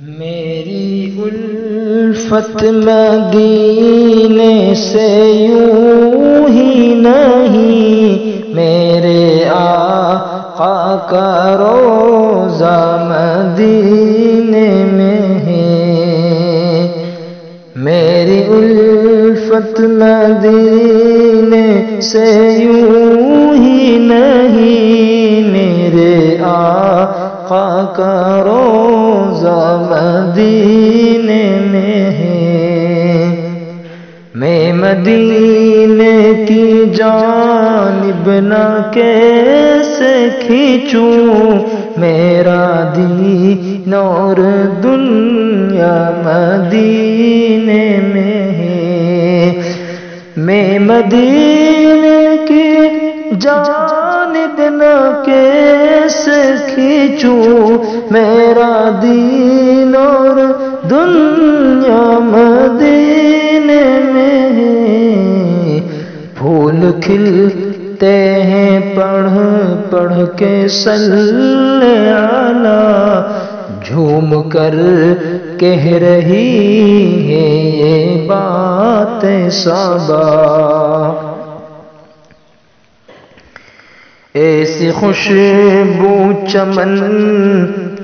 میری الفت مدینے سے یوں ہی نہیں، میرے آقا کا روضہ مدینے میں ہے۔ میری الفت مدینے سے یوں ہی نہیں، میرے آقا کا روضہ مدینے میں ہے۔ میں مدینے کی جانب نہ کیسے کھینچوں، میرا دین اور دنیا مدینے میں ہے۔ میں مدینے کی جانب نہ کیسے کھینچوں، میرا دین اور دنیا مدینے میں ہے۔ پھول کھلتے ہیں پڑھ پڑھ کے صلی علی، جھوم کر کہہ رہی ہے یہ بات صبا۔ ایسی خوشبو چمن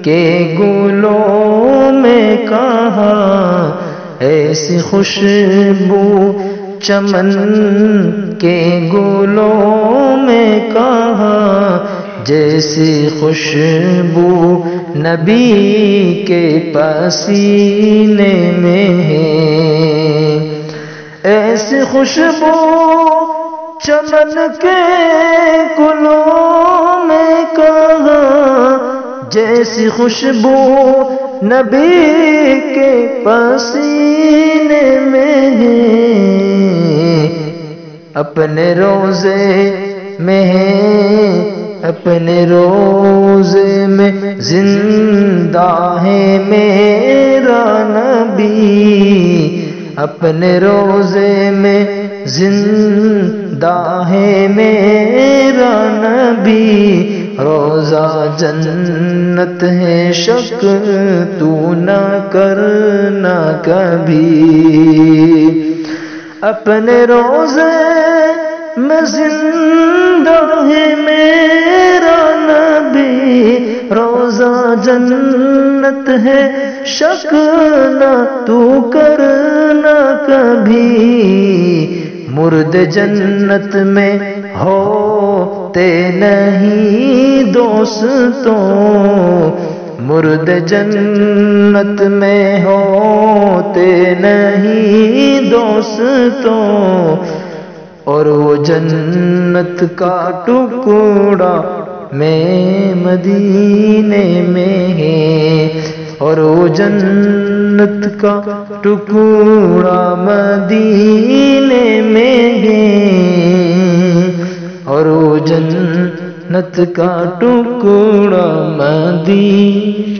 کے گلوں میں کہاں، ایسی خوشبو چمن کے گلوں میں کہاں، جیسی خوشبو نبی کے پسینے میں ہے۔ ایسی خوشبو چمن کے گلوں میں کہاں، جیسی خوشبو نبی کے پسینے میں ہے۔ اپنے روزے میں ہے، اپنے روزے میں زندہ ہے میرا نبی، اپنے روزے میں زندہ ہے میرا نبی۔ روزہ جنت ہے شک تو نہ کرنا کبھی، اپنے روزے میں زندہ ہے میرا نبی۔ روزہ جنت ہے شک نہ تو کرنا کبھی، مرد جنت میں ہوتے نہیں دوستوں، مرد جنت میں ہوتے نہیں دوستوں، اور وہ جنت کا ٹکڑا میں مدینے میں ہے، اور وہ جنت کا ٹکڑا مدینے میں ہے، اور وہ جنت کا ٹکڑا مدینے